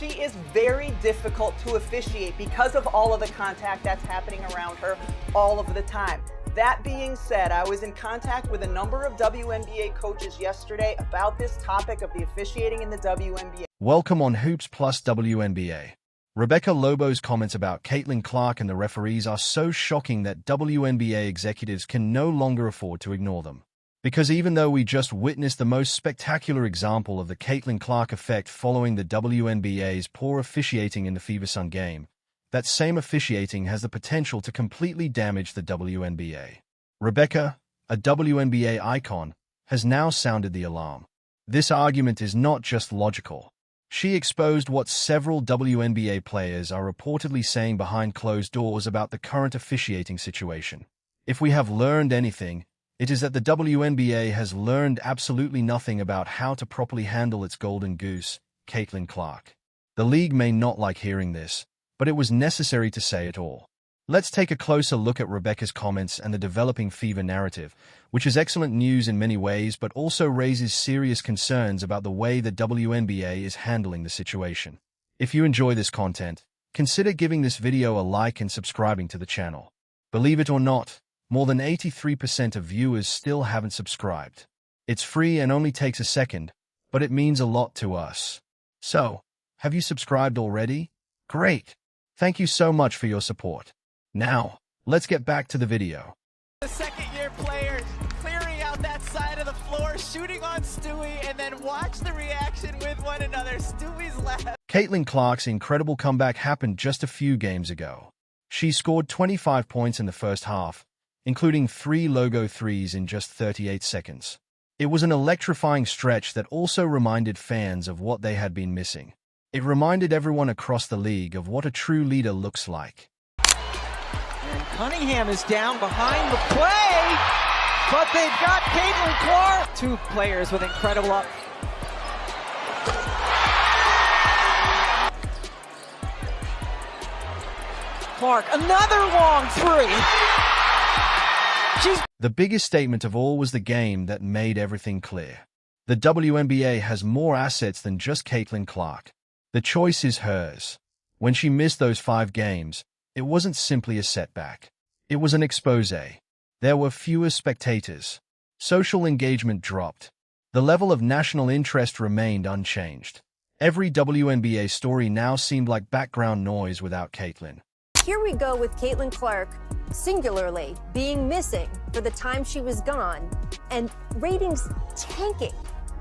She is very difficult to officiate because of all of the contact that's happening around her all of the time. That being said, I was in contact with a number of WNBA coaches yesterday about this topic of the officiating in the WNBA. Welcome on Hoops Plus WNBA. Rebecca Lobo's comments about Caitlin Clark and the referees are so shocking that WNBA executives can no longer afford to ignore them. Because even though we just witnessed the most spectacular example of the Caitlin Clark effect following the WNBA's poor officiating in the Fever Sun game, that same officiating has the potential to completely damage the WNBA. Rebecca, a WNBA icon, has now sounded the alarm. This argument is not just logical. She exposed what several WNBA players are reportedly saying behind closed doors about the current officiating situation. If we have learned anything, it is that the WNBA has learned absolutely nothing about how to properly handle its golden goose, Caitlin Clark. The league may not like hearing this, but it was necessary to say it all. Let's take a closer look at Rebecca's comments and the developing Fever narrative, which is excellent news in many ways but also raises serious concerns about the way the WNBA is handling the situation. If you enjoy this content, consider giving this video a like and subscribing to the channel. Believe it or not, more than 83% of viewers still haven't subscribed. It's free and only takes a second, but it means a lot to us. So, have you subscribed already? Great! Thank you so much for your support. Now, let's get back to the video. The second-year player clearing out that side of the floor, shooting on Stewie, and then watch the reaction with one another. Stewie's laugh. Caitlin Clark's incredible comeback happened just a few games ago. She scored 25 points in the first half, including 3 logo threes in just 38 seconds. It was an electrifying stretch that also reminded fans of what they had been missing. It reminded everyone across the league of what a true leader looks like. And Cunningham is down behind the play, but they've got Caitlin Clark. 2 players with incredible up. Clark, another long three. The biggest statement of all was the game that made everything clear. The WNBA has more assets than just Caitlin Clark. The choice is hers. When she missed those 5 games, it wasn't simply a setback. It was an expose. There were fewer spectators. Social engagement dropped. The level of national interest remained unchanged. Every WNBA story now seemed like background noise without Caitlin. Here we go with Caitlin Clark, singularly, being missing for the time she was gone, and ratings tanking,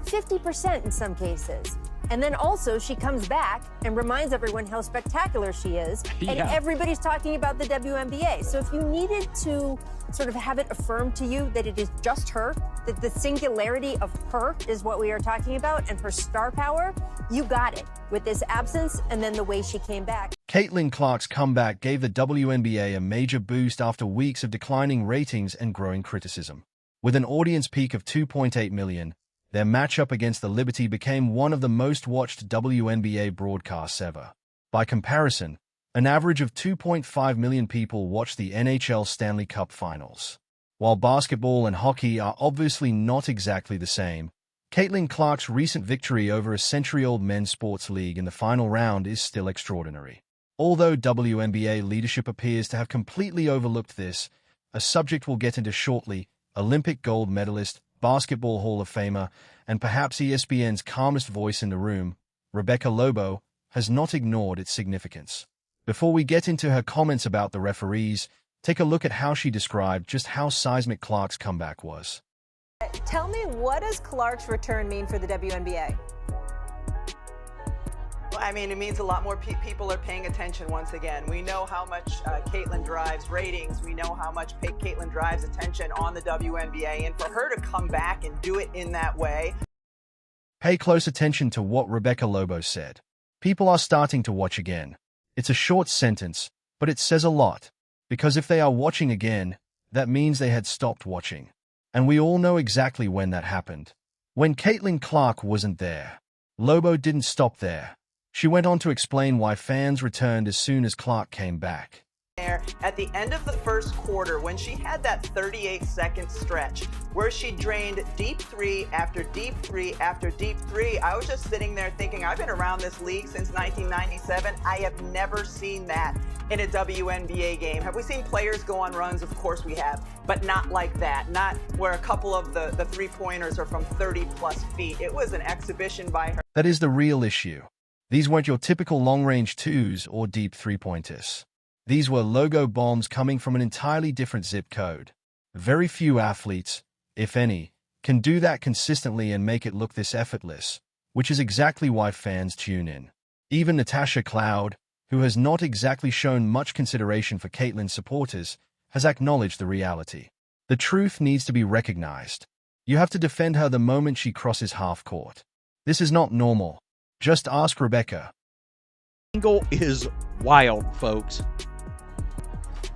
50% in some cases. And then also she comes back and reminds everyone how spectacular she is, and everybody's talking about the WNBA. So if you needed to sort of have it affirmed to you that it is just her, that the singularity of her is what we are talking about, and her star power, you got it with this absence and then the way she came back. Caitlin Clark's comeback gave the WNBA a major boost after weeks of declining ratings and growing criticism. With an audience peak of 2.8 million, their matchup against the Liberty became one of the most watched WNBA broadcasts ever. By comparison, an average of 2.5 million people watched the NHL Stanley Cup Finals. While basketball and hockey are obviously not exactly the same, Caitlin Clark's recent victory over a century-old men's sports league in the final round is still extraordinary. Although WNBA leadership appears to have completely overlooked this, a subject we'll get into shortly, Olympic gold medalist, Basketball Hall of Famer, and perhaps ESPN's calmest voice in the room, Rebecca Lobo, has not ignored its significance. Before we get into her comments about the referees, take a look at how she described just how seismic Clark's comeback was. Tell me, what does Clark's return mean for the WNBA? I mean, it means a lot more people are paying attention once again. We know how much Caitlin drives ratings. We know how much Caitlin drives attention on the WNBA. And for her to come back and do it in that way. Pay close attention to what Rebecca Lobo said. People are starting to watch again. It's a short sentence, but it says a lot. Because if they are watching again, that means they had stopped watching. And we all know exactly when that happened. When Caitlin Clark wasn't there. Lobo didn't stop there. She went on to explain why fans returned as soon as Clark came back. there at the end of the first quarter when she had that 38-second stretch where she drained deep three after deep three after deep three. I was just sitting there thinking, I've been around this league since 1997. I have never seen that in a WNBA game. Have we seen players go on runs? Of course we have, but not like that. Not where a couple of the three-pointers are from 30-plus feet. It was an exhibition by her. That is the real issue. These weren't your typical long-range twos or deep three-pointers. These were logo bombs coming from an entirely different zip code. Very few athletes, if any, can do that consistently and make it look this effortless, which is exactly why fans tune in. Even Natasha Cloud, who has not exactly shown much consideration for Caitlin's supporters, has acknowledged the reality. The truth needs to be recognized. You have to defend her the moment she crosses half-court. This is not normal. Just ask Rebecca. Angle is wild, folks.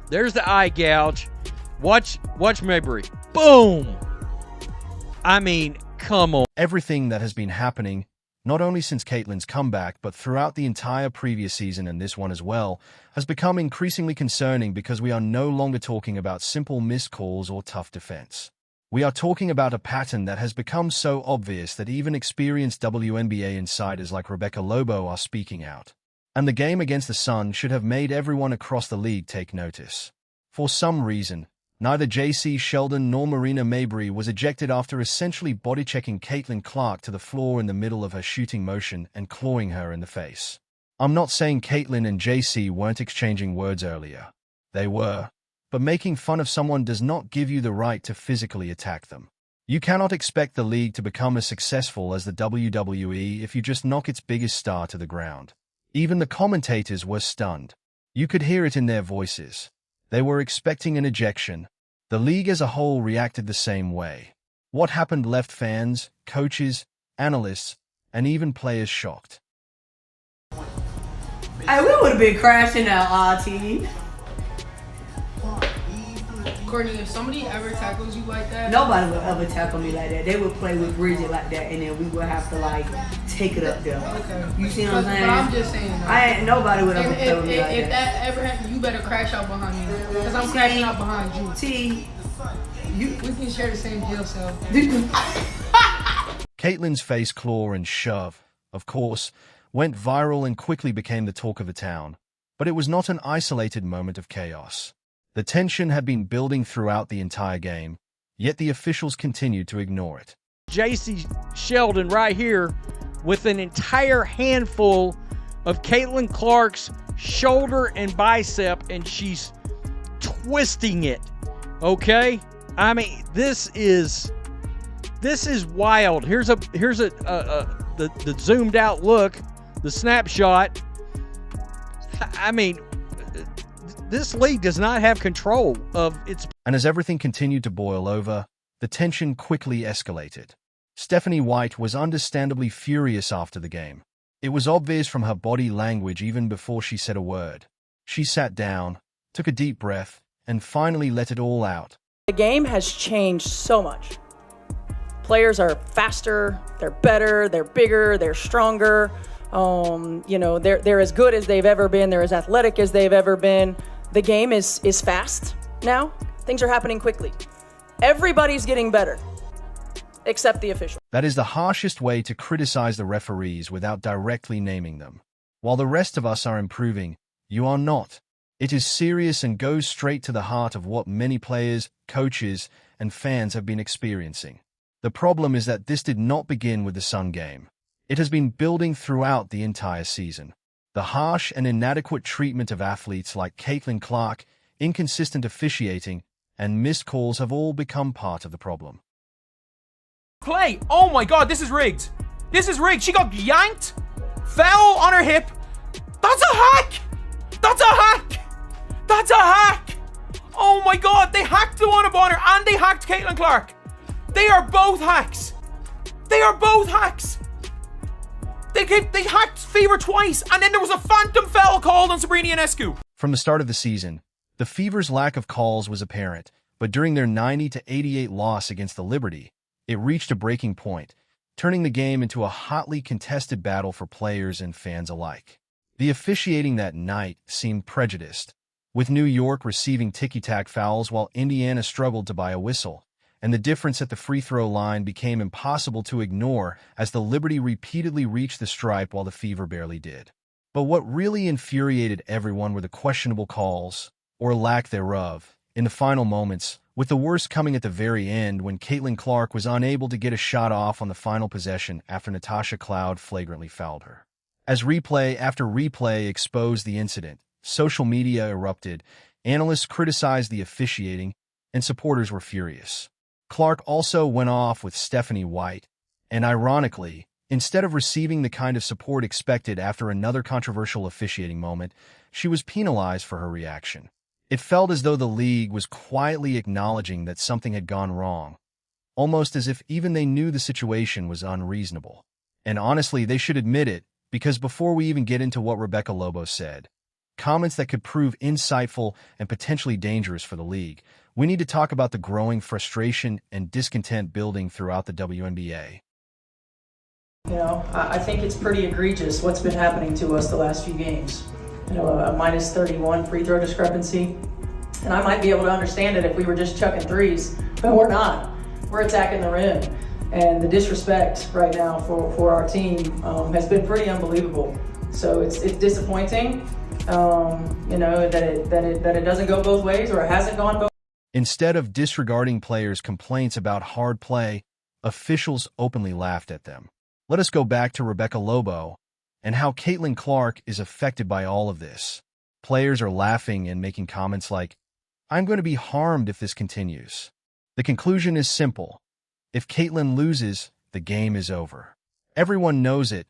There's the eye gouge. Watch Mabry. Boom! I mean, come on. Everything that has been happening, not only since Caitlin's comeback, but throughout the entire previous season and this one as well, has become increasingly concerning because we are no longer talking about simple missed calls or tough defense. We are talking about a pattern that has become so obvious that even experienced WNBA insiders like Rebecca Lobo are speaking out. And the game against the Sun should have made everyone across the league take notice. For some reason, neither JC Sheldon nor Marina Mabry was ejected after essentially body-checking Caitlin Clark to the floor in the middle of her shooting motion and clawing her in the face. I'm not saying Caitlin and JC weren't exchanging words earlier. They were. But making fun of someone does not give you the right to physically attack them. You cannot expect the league to become as successful as the WWE if you just knock its biggest star to the ground. Even the commentators were stunned. You could hear it in their voices. They were expecting an ejection. The league as a whole reacted the same way. What happened left fans, coaches, analysts, and even players shocked. Hey, we would have been crashing out, RT. Courtney, if somebody ever tackles you like that, Nobody would ever tackle me like that. They would play with Bridget like that, and then we would have to like take it up there. okay. You see what I'm saying? But I'm just saying. Nobody would ever play If, with me like if that. that ever happened, you better crash out behind me, because I'm crashing out behind you. T, We can share the same jail cell. Caitlin's face claw and shove, of course, went viral and quickly became the talk of the town. But it was not an isolated moment of chaos. The tension had been building throughout the entire game, yet the officials continued to ignore it. JC Sheldon right here with an entire handful of Caitlin Clark's shoulder and bicep, and she's twisting it. Okay? I mean, this is wild. Here's the zoomed out look, the snapshot. I mean, this league does not have control of its... And as everything continued to boil over, the tension quickly escalated. Stephanie White was understandably furious after the game. It was obvious from her body language even before she said a word. She sat down, took a deep breath, and finally let it all out. The game has changed so much. Players are faster, they're better, they're bigger, they're stronger. They're as good as they've ever been. They're as athletic as they've ever been. The game is fast now. Things are happening quickly. Everybody's getting better, except the official. That is the harshest way to criticize the referees without directly naming them. While the rest of us are improving, you are not. It is serious and goes straight to the heart of what many players, coaches, and fans have been experiencing. The problem is that this did not begin with the Sun game. It has been building throughout the entire season. The harsh and inadequate treatment of athletes like Caitlin Clark, inconsistent officiating, and missed calls have all become part of the problem. Play! Oh my god, this is rigged! This is rigged! She got yanked! Fell on her hip! That's a hack! That's a hack! That's a hack! Oh my god, they hacked the Wnba and they hacked Caitlin Clark! They are both hacks! They are both hacks! They hacked Fever twice, and then there was a phantom foul called on Sabrina Ionescu. From the start of the season, the Fever's lack of calls was apparent, but during their 90-88 loss against the Liberty, it reached a breaking point, turning the game into a hotly contested battle for players and fans alike. The officiating that night seemed prejudiced. with New York receiving ticky-tack fouls while Indiana struggled to buy a whistle, and the difference at the free throw line became impossible to ignore as the Liberty repeatedly reached the stripe while the Fever barely did. But what really infuriated everyone were the questionable calls, or lack thereof, in the final moments, with the worst coming at the very end when Caitlin Clark was unable to get a shot off on the final possession after Natasha Cloud flagrantly fouled her. As replay after replay exposed the incident, social media erupted, analysts criticized the officiating, and supporters were furious. Clark also went off with Stephanie White, and ironically, instead of receiving the kind of support expected after another controversial officiating moment, she was penalized for her reaction. It felt as though the league was quietly acknowledging that something had gone wrong, almost as if even they knew the situation was unreasonable. And honestly, they should admit it, because before we even get into what Rebecca Lobo said, comments that could prove insightful and potentially dangerous for the league, we need to talk about the growing frustration and discontent building throughout the WNBA. I think it's pretty egregious what's been happening to us the last few games. A minus 31 free throw discrepancy. And I might be able to understand it if we were just chucking threes, but we're not. We're attacking the rim. And the disrespect right now for our team has been pretty unbelievable. So it's disappointing, that it doesn't go both ways, or it hasn't gone both. Instead of disregarding players' complaints about hard play, officials openly laughed at them. Let us go back to Rebecca Lobo and how Caitlin Clark is affected by all of this. Players are laughing and making comments like, "I'm going to be harmed if this continues." The conclusion is simple. If Caitlin loses, the game is over. Everyone knows it.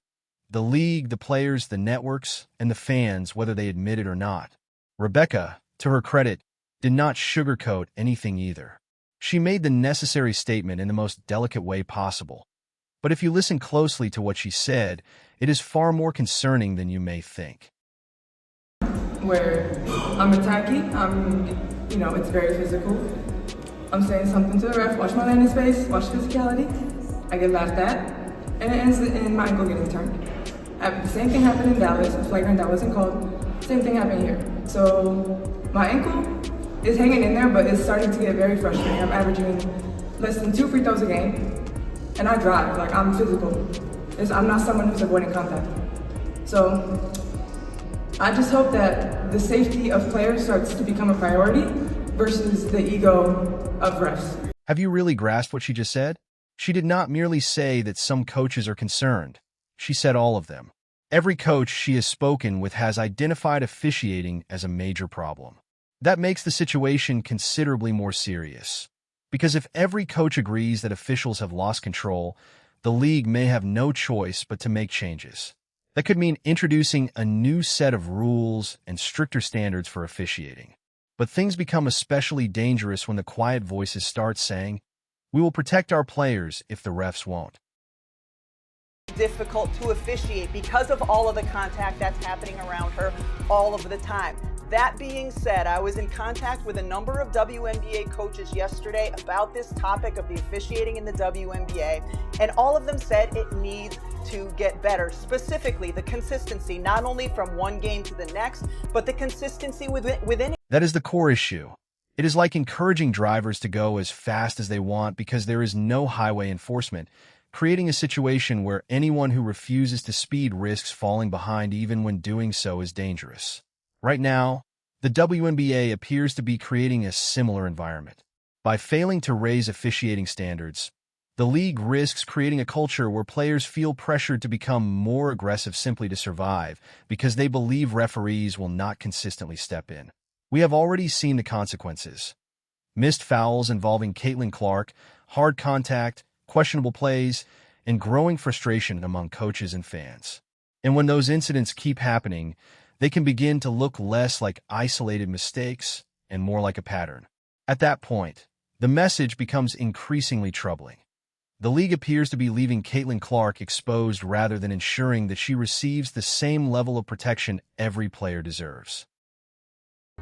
The league, the players, the networks, and the fans, whether they admit it or not. Rebecca, to her credit, did not sugarcoat anything either. She made the necessary statement in the most delicate way possible. But if you listen closely to what she said, it is far more concerning than you may think. Where I'm attacking, it's very physical. I'm saying something to the ref, watch my landing space, watch physicality. I get laughed at, and it ends in my ankle getting turned. The same thing happened in Dallas, a flagrant that wasn't called. Same thing happened here. So my ankle is hanging in there, but it's starting to get very frustrating. I'm averaging less than 2 free throws a game, and I drive, I'm physical. I'm not someone who's avoiding contact. So I just hope that the safety of players starts to become a priority versus the ego of refs. Have you really grasped what she just said? She did not merely say that some coaches are concerned. She said all of them. Every coach she has spoken with has identified officiating as a major problem. That makes the situation considerably more serious. Because if every coach agrees that officials have lost control, the league may have no choice but to make changes. That could mean introducing a new set of rules and stricter standards for officiating. But things become especially dangerous when the quiet voices start saying, "We will protect our players if the refs won't." Difficult to officiate because of all of the contact that's happening around her all of the time. That being said, I was in contact with a number of WNBA coaches yesterday about this topic of the officiating in the WNBA, and all of them said it needs to get better. Specifically, the consistency, not only from one game to the next, but the consistency within it. That is the core issue. It is like encouraging drivers to go as fast as they want because there is no highway enforcement, creating a situation where anyone who refuses to speed risks falling behind even when doing so is dangerous. Right now, the WNBA appears to be creating a similar environment. By failing to raise officiating standards, the league risks creating a culture where players feel pressured to become more aggressive simply to survive because they believe referees will not consistently step in. We have already seen the consequences. Missed fouls involving Caitlin Clark, hard contact, questionable plays, and growing frustration among coaches and fans. And when those incidents keep happening, they can begin to look less like isolated mistakes and more like a pattern. At that point, the message becomes increasingly troubling. The league appears to be leaving Caitlin Clark exposed rather than ensuring that she receives the same level of protection every player deserves.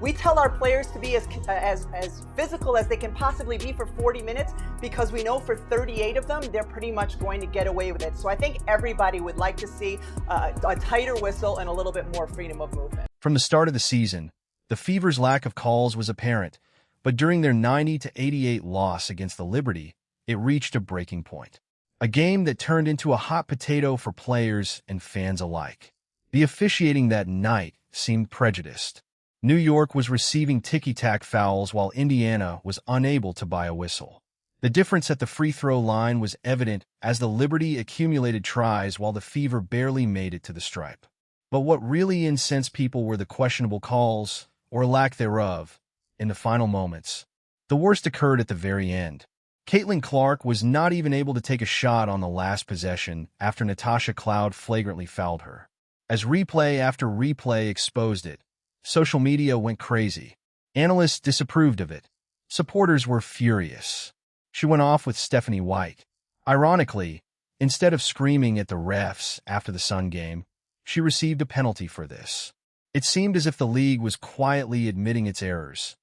We tell our players to be as physical as they can possibly be for 40 minutes because we know for 38 of them, they're pretty much going to get away with it. So I think everybody would like to see a tighter whistle and a little bit more freedom of movement. From the start of the season, the The Fever's lack of calls was apparent, but during their 90-88 loss against the Liberty, it reached a breaking point. A game that turned into a hot potato for players and fans alike. The officiating that night seemed prejudiced. New York was receiving ticky-tack fouls while Indiana was unable to buy a whistle. The difference at the free throw line was evident as the Liberty accumulated tries while the Fever barely made it to the stripe. But what really incensed people were the questionable calls, or lack thereof, in the final moments. The worst occurred at the very end. Caitlin Clark was not even able to take a shot on the last possession after Natasha Cloud flagrantly fouled her. As replay after replay exposed it, social media went crazy. Analysts disapproved of it. Supporters were furious. She went off with Stephanie White. Ironically, instead of screaming at the refs after the Sun game, she received a penalty for this. It seemed as if the league was quietly admitting its errors,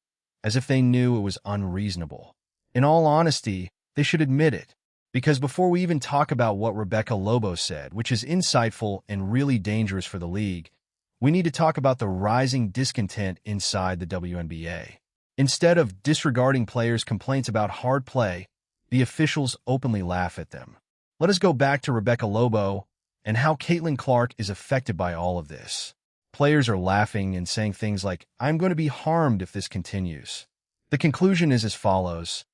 as if they knew it was unreasonable. In all honesty, they should admit it, because before we even talk about what Wnba Lobo said, which is insightful and really dangerous for the league, we need to talk about the rising discontent inside the WNBA. Instead of disregarding players' complaints about hard play, the officials openly laugh at them. Let us go back to Wnba Lobo and how Caitlin Clark is affected by all of this. Players are laughing and saying things like, "I'm going to be harmed if this continues." The conclusion is as follows.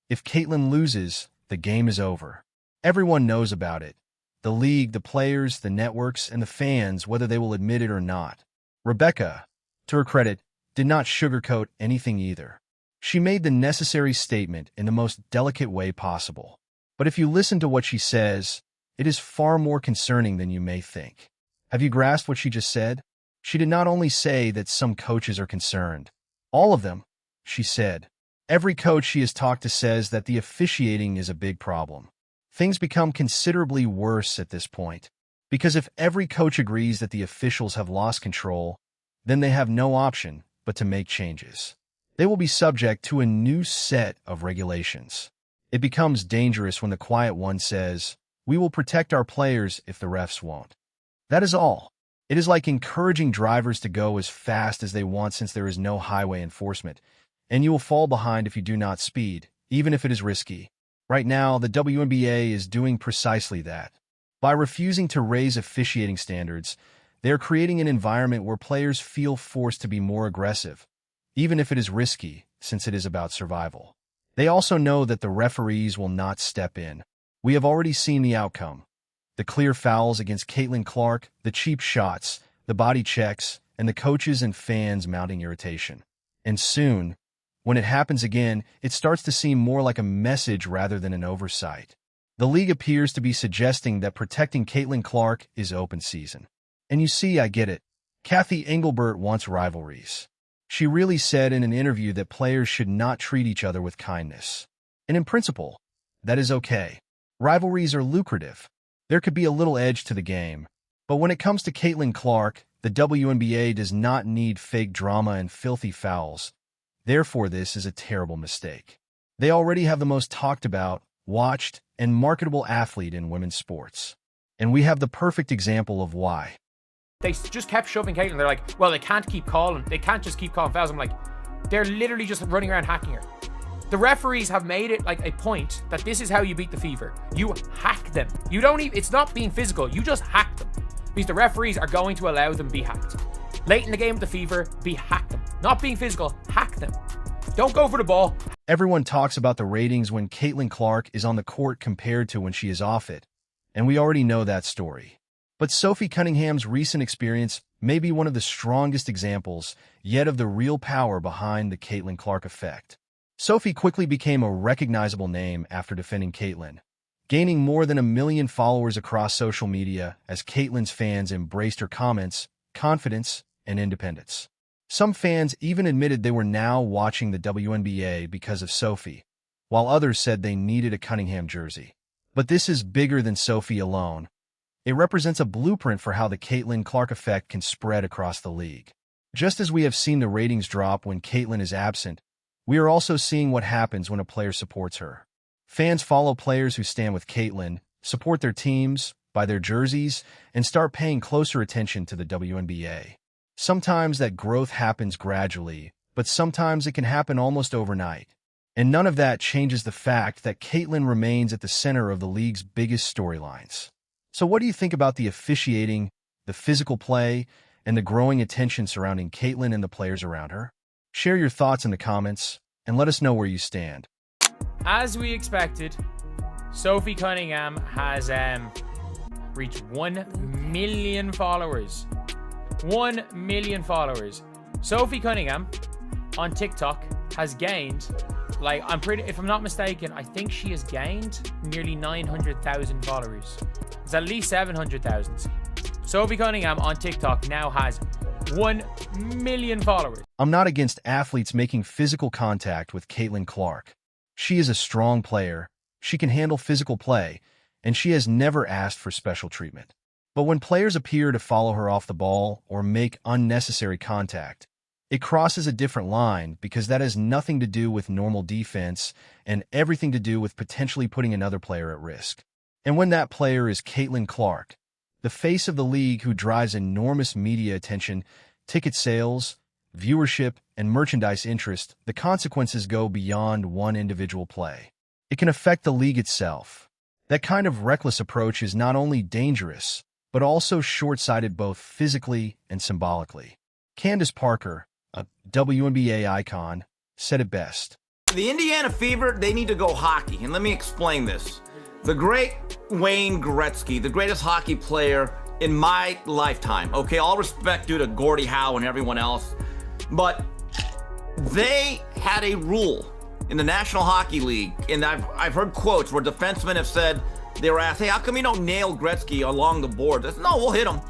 If Caitlin loses, the game is over. Everyone knows about it. The league, the players, the networks, and the fans, whether they will admit it or not. Rebecca, to her credit, did not sugarcoat anything either. She made the necessary statement in the most delicate way possible. But if you listen to what she says, it is far more concerning than you may think. Have you grasped what she just said? She did not only say that some coaches are concerned. All of them, she said. Every coach she has talked to says that the officiating is a big problem. Things become considerably worse at this point, because if every coach agrees that the officials have lost control, then they have no option but to make changes. They will be subject to a new set of regulations. It becomes dangerous when the quiet one says, "We will protect our players if the refs won't." That is all. It is like encouraging drivers to go as fast as they want since there is no highway enforcement, and you will fall behind if you do not speed, even if it is risky. Right now, the WNBA is doing precisely that. By refusing to raise officiating standards, they are creating an environment where players feel forced to be more aggressive, even if it is risky, since it is about survival. They also know that the referees will not step in. We have already seen the outcome. The clear fouls against Caitlin Clark, the cheap shots, the body checks, and the coaches and fans mounting irritation. And soon, when it happens again, it starts to seem more like a message rather than an oversight. The league appears to be suggesting that protecting Caitlin Clark is open season. And you see, I get it. Kathy Engelbert wants rivalries. She really said in an interview that players should not treat each other with kindness. And in principle, that is okay. Rivalries are lucrative. There could be a little edge to the game. But when it comes to Caitlin Clark, the WNBA does not need fake drama and filthy fouls. Therefore, this is a terrible mistake. They already have the most talked about, watched, and marketable athlete in women's sports. And we have the perfect example of why. They just kept shoving Caitlin. They're like, well, they can't keep calling. They can't just keep calling fouls. I'm like, they're literally just running around hacking her. The referees have made it like a point that this is how you beat the Fever. You hack them. You don't even, it's not being physical. You just hack them. Because the referees are going to allow them to be hacked. Late in the game with the Fever, hack them. Not being physical, hack them. Don't go for the ball. Everyone talks about the ratings when Caitlin Clark is on the court compared to when she is off it. And we already know that story. But Sophie Cunningham's recent experience may be one of the strongest examples yet of the real power behind the Caitlin Clark effect. Sophie quickly became a recognizable name after defending Caitlin, gaining more than 1 million followers across social media as Caitlin's fans embraced her comments, confidence, and independence. Some fans even admitted they were now watching the WNBA because of Sophie, while others said they needed a Cunningham jersey. But this is bigger than Sophie alone. It represents a blueprint for how the Caitlin Clark effect can spread across the league. Just as we have seen the ratings drop when Caitlin is absent, we are also seeing what happens when a player supports her. Fans follow players who stand with Caitlin, support their teams, buy their jerseys, and start paying closer attention to the WNBA. Sometimes that growth happens gradually, but sometimes it can happen almost overnight. And none of that changes the fact that Caitlyn remains at the center of the league's biggest storylines. So what do you think about the officiating, the physical play, and the growing attention surrounding Caitlyn and the players around her? Share your thoughts in the comments, and let us know where you stand. As we expected, Sophie Cunningham has reached 1 million followers. 1 million followers. Sophie Cunningham on TikTok has gained, if I'm not mistaken, I think she has gained nearly 900,000 followers. It's at least 700,000. Sophie Cunningham on TikTok now has 1 million followers. I'm not against athletes making physical contact with Caitlyn Clark. She is a strong player, she can handle physical play, and she has never asked for special treatment. But when players appear to follow her off the ball or make unnecessary contact, it crosses a different line because that has nothing to do with normal defense and everything to do with potentially putting another player at risk. And when that player is Caitlyn Clark, the face of the league who drives enormous media attention, ticket sales, viewership, and merchandise interest, the consequences go beyond one individual play. It can affect the league itself. That kind of reckless approach is not only dangerous, but also short-sighted both physically and symbolically. Candace Parker, a WNBA icon, said it best. The Indiana Fever, they need to go hockey, and let me explain this. The great Wayne Gretzky, the greatest hockey player in my lifetime, okay, all respect due to Gordie Howe and everyone else, but they had a rule in the National Hockey League, and I've heard quotes where defensemen have said, they were asked, hey, how come you don't nail Gretzky along the board? They said, no, we'll hit him.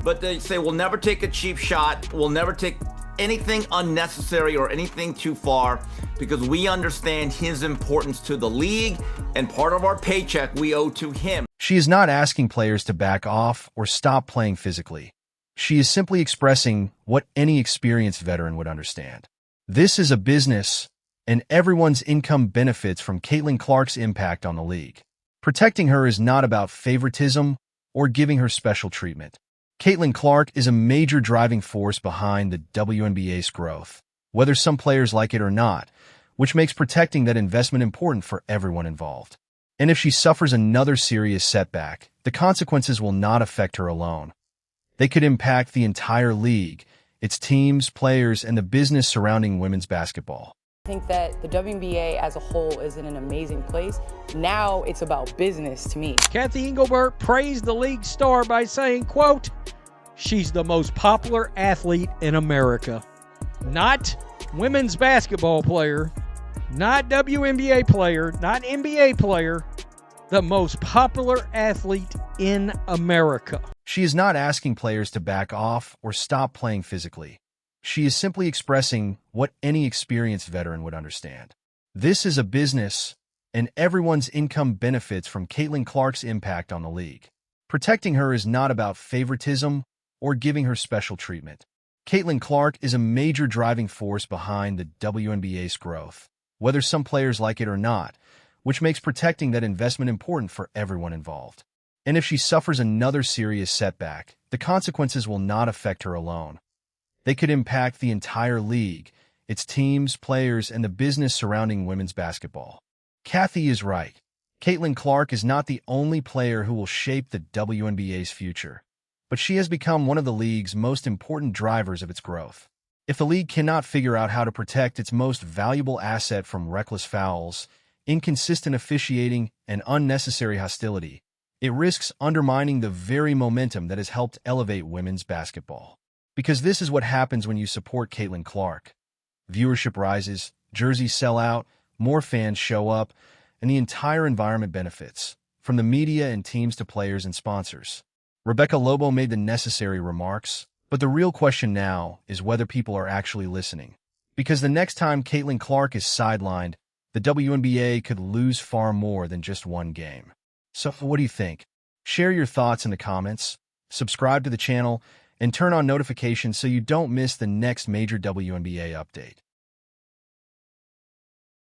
But they say, we'll never take a cheap shot. We'll never take anything unnecessary or anything too far because we understand his importance to the league and part of our paycheck we owe to him. She is not asking players to back off or stop playing physically. She is simply expressing what any experienced veteran would understand. This is a business, and everyone's income benefits from Caitlyn Clark's impact on the league. Protecting her is not about favoritism or giving her special treatment. Caitlyn Clark is a major driving force behind the WNBA's growth, whether some players like it or not, which makes protecting that investment important for everyone involved. And if she suffers another serious setback, the consequences will not affect her alone. They could impact the entire league, its teams, players, and the business surrounding women's basketball. I think that the WNBA as a whole is in an amazing place. Now it's about business to me. Kathy Engelbert praised the league star by saying, quote, she's the most popular athlete in America. Not women's basketball player, not WNBA player, not NBA player, the most popular athlete in America. She is not asking players to back off or stop playing physically. She is simply expressing what any experienced veteran would understand. This is a business, and everyone's income benefits from Caitlyn Clark's impact on the league. Protecting her is not about favoritism or giving her special treatment. Caitlyn Clark is a major driving force behind the WNBA's growth, whether some players like it or not, which makes protecting that investment important for everyone involved. And if she suffers another serious setback, the consequences will not affect her alone. They could impact the entire league, its teams, players, and the business surrounding women's basketball. Kathy is right. Caitlyn Clark is not the only player who will shape the WNBA's future, but she has become one of the league's most important drivers of its growth. If the league cannot figure out how to protect its most valuable asset from reckless fouls, inconsistent officiating, and unnecessary hostility, it risks undermining the very momentum that has helped elevate women's basketball. Because this is what happens when you support Caitlyn Clark. Viewership rises, jerseys sell out, more fans show up, and the entire environment benefits, from the media and teams to players and sponsors. Lobo made the necessary remarks, but the real question now is whether people are actually listening. Because the next time Caitlyn Clark is sidelined, the WNBA could lose far more than just one game. So what do you think? Share your thoughts in the comments, subscribe to the channel, and turn on notifications so you don't miss the next major WNBA update.